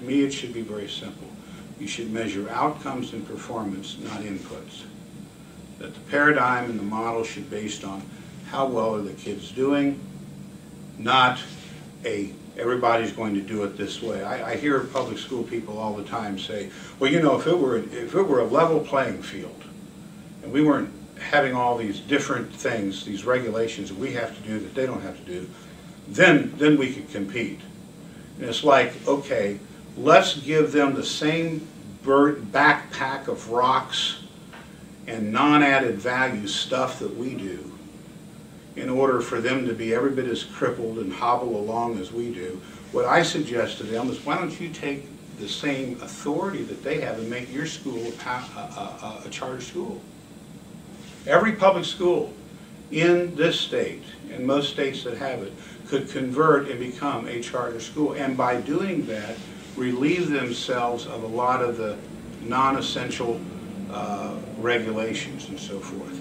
To me, it should be very simple. You should measure outcomes and performance, not inputs. That the paradigm and the model should be based on how well are the kids doing, not everybody's going to do it this way. I hear public school people all the time say, well, you know, if it were a level playing field and we weren't having all these different things, these regulations that we have to do that they don't have to do, then we could compete. And it's like, okay, let's give them the same backpack of rocks and non-added value stuff that we do in order for them to be every bit as crippled and hobble along as we do. What I suggest to them is, why don't you take the same authority that they have and make your school a charter school? Every public school in this state, and most states that have it, could convert and become a charter school, and by doing that, relieve themselves of a lot of the non-essential regulations and so forth.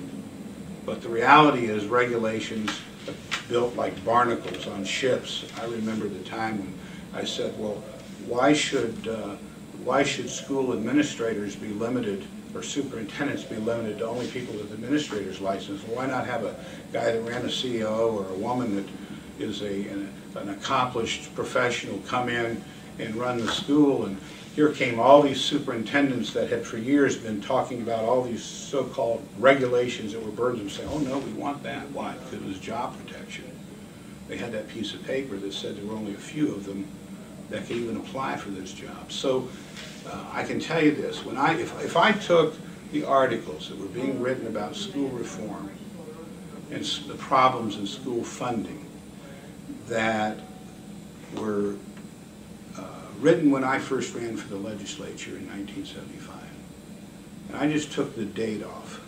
But the reality is regulations built like barnacles on ships. I remember the time when I said, well, why should school administrators be limited, or superintendents be limited to only people with administrator's license? Why not have a guy that ran a CEO or a woman that is an accomplished professional come in and run the school? And here came all these superintendents that had for years been talking about all these so-called regulations that were burdensome, saying, oh no, we want that. Why? Because it was job protection. They had that piece of paper that said there were only a few of them that could even apply for this job. So I can tell you this, when if I took the articles that were being written about school reform and the problems in school funding that were written when I first ran for the legislature in 1975, and I just took the date off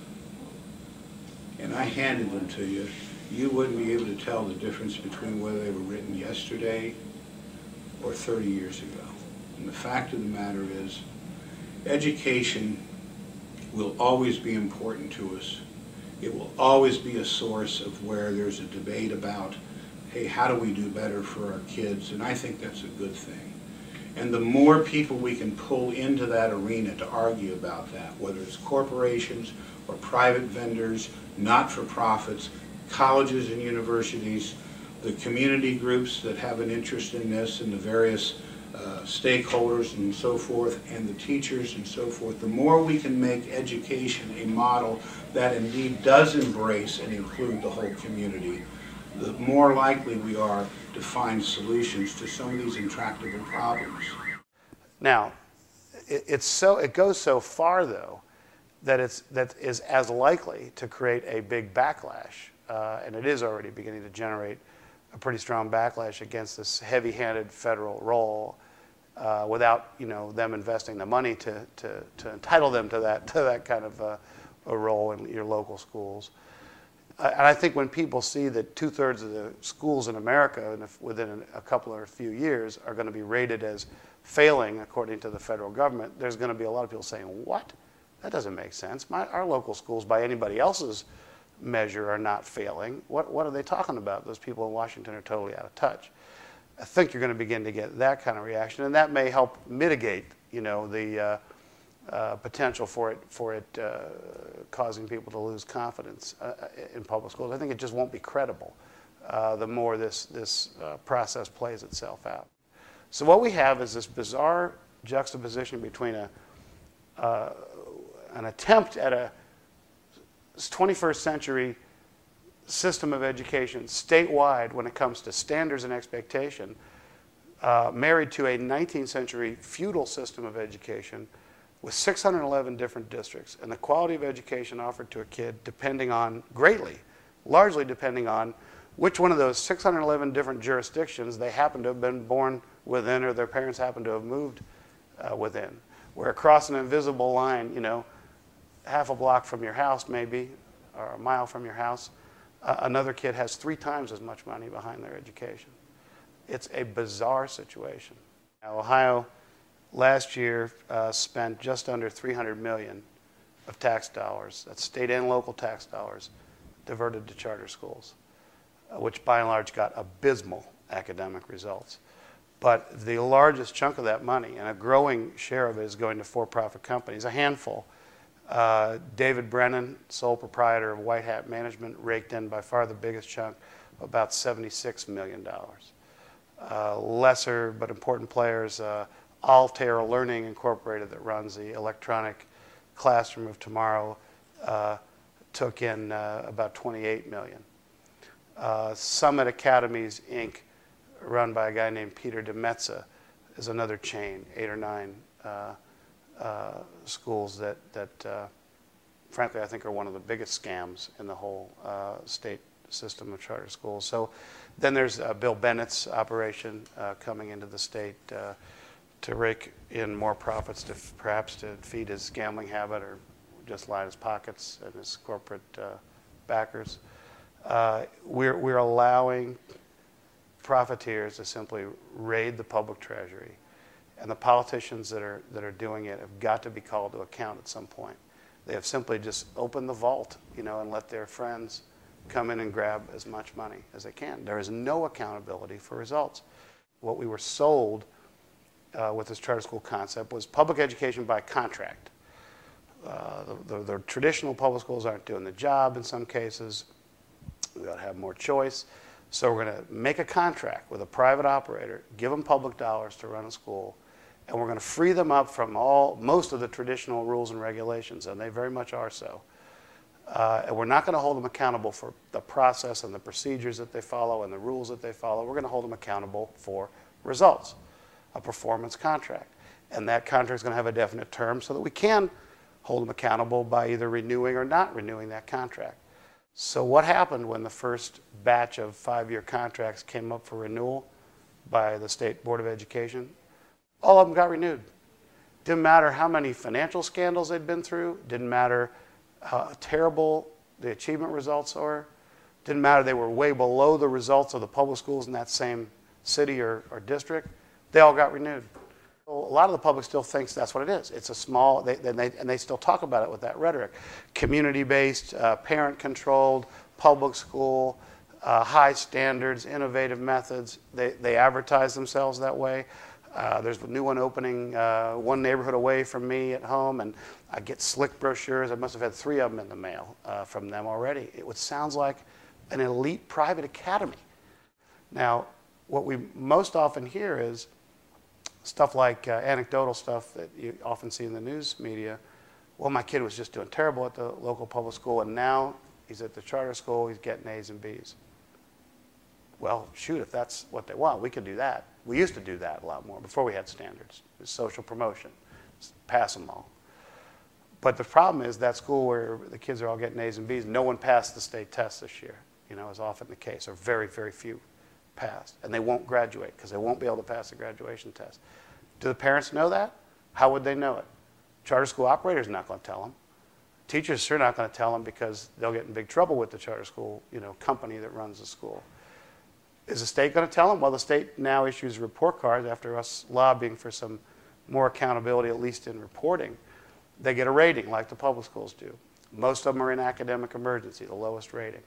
and I handed them to you, you wouldn't be able to tell the difference between whether they were written yesterday or 30 years ago. And the fact of the matter is, education will always be important to us. It will always be a source of where there's a debate about, hey, how do we do better for our kids? And I think that's a good thing. And the more people we can pull into that arena to argue about that, whether it's corporations or private vendors, not-for-profits, colleges and universities, the community groups that have an interest in this, and the various stakeholders and so forth, and the teachers and so forth, the more we can make education a model that indeed does embrace and include the whole community, the more likely we are to find solutions to some of these intractable problems. Now, it goes so far, though, that is as likely to create a big backlash, and it is already beginning to generate a pretty strong backlash against this heavy-handed federal role, without them investing the money to entitle them to that kind of a role in your local schools. And I think when people see that 2/3 of the schools in America within a couple or few years are going to be rated as failing according to the federal government, there's going to be a lot of people saying, what? That doesn't make sense. Our local schools, by anybody else's measure, are not failing. What are they talking about? Those people in Washington are totally out of touch. I think you're going to begin to get that kind of reaction, and that may help mitigate, the potential for it causing people to lose confidence in public schools. I think it just won't be credible the more this process plays itself out. So what we have is this bizarre juxtaposition between an attempt at a 21st century system of education statewide when it comes to standards and expectation, married to a 19th century feudal system of education with 611 different districts, and the quality of education offered to a kid largely depending on which one of those 611 different jurisdictions they happen to have been born within, or their parents happen to have moved within. Where across an invisible line, half a block from your house maybe, or a mile from your house, another kid has 3 times as much money behind their education. It's a bizarre situation. Now, Ohio last year spent just under $300 million of tax dollars, that's state and local tax dollars, diverted to charter schools, which by and large got abysmal academic results. But the largest chunk of that money, and a growing share of it, is going to for-profit companies, a handful. David Brennan, sole proprietor of White Hat Management, raked in by far the biggest chunk, about $76 million. Lesser but important players, Altair Learning Incorporated, that runs the electronic classroom of tomorrow, took in about $28 million. Summit Academies, Inc., run by a guy named Peter DeMetza, is another chain, 8 or 9 schools that frankly, I think are one of the biggest scams in the whole state system of charter schools. So then there's Bill Bennett's operation coming into the state to rake in more profits, perhaps to feed his gambling habit or just line his pockets and his corporate backers. We're allowing profiteers to simply raid the public treasury, and the politicians that are doing it have got to be called to account at some point. They have simply just opened the vault, and let their friends come in and grab as much money as they can. There is no accountability for results. What we were sold with this charter school concept was public education by contract. The traditional public schools aren't doing the job in some cases. We ought to have more choice. So we're going to make a contract with a private operator, give them public dollars to run a school, and we're going to free them up from most of the traditional rules and regulations, and they very much are so. And we're not going to hold them accountable for the process and the procedures that they follow and the rules that they follow. We're going to hold them accountable for results, a performance contract. And that contract is going to have a definite term so that we can hold them accountable by either renewing or not renewing that contract. So what happened when the first batch of 5-year contracts came up for renewal by the State Board of Education? All of them got renewed. Didn't matter how many financial scandals they'd been through. Didn't matter how terrible the achievement results were. Didn't matter they were way below the results of the public schools in that same city or district. They all got renewed. A lot of the public still thinks that's what it is. It's a small, and they still talk about it with that rhetoric. Community-based, parent-controlled, public school, high standards, innovative methods. They advertise themselves that way. There's a new one opening one neighborhood away from me at home, and I get slick brochures. I must have had 3 of them in the mail from them already. It sounds like an elite private academy. Now, what we most often hear is stuff like anecdotal stuff that you often see in the news media. Well, my kid was just doing terrible at the local public school, and now he's at the charter school, he's getting A's and B's. Well, shoot, if that's what they want, we could do that. We used to do that a lot more before we had standards. It was social promotion, pass them all. But the problem is that school where the kids are all getting A's and B's, no one passed the state test this year, is often the case, or very, very few passed. And they won't graduate because they won't be able to pass the graduation test. Do the parents know that? How would they know it? Charter school operator's not going to tell them. Teachers are not going to tell them because they'll get in big trouble with the charter school company that runs the school. Is the state going to tell them? Well, the state now issues report cards after us lobbying for some more accountability, at least in reporting. They get a rating like the public schools do. Most of them are in academic emergency, the lowest rating.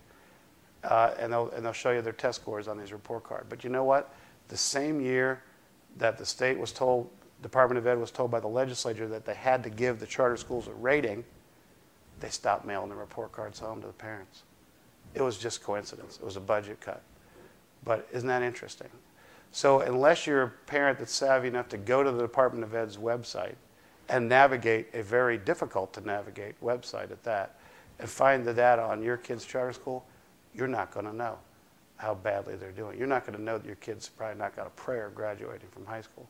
And they'll show you their test scores on these report cards. But you know what? The same year that the state was told, Department of Ed was told by the legislature that they had to give the charter schools a rating, they stopped mailing the report cards home to the parents. It was just coincidence. It was a budget cut. But isn't that interesting? So unless you're a parent that's savvy enough to go to the Department of Ed's website and navigate a very difficult to navigate website at that, and find the data on your kid's charter school, you're not going to know how badly they're doing. You're not going to know that your kid's probably not got a prayer graduating from high school.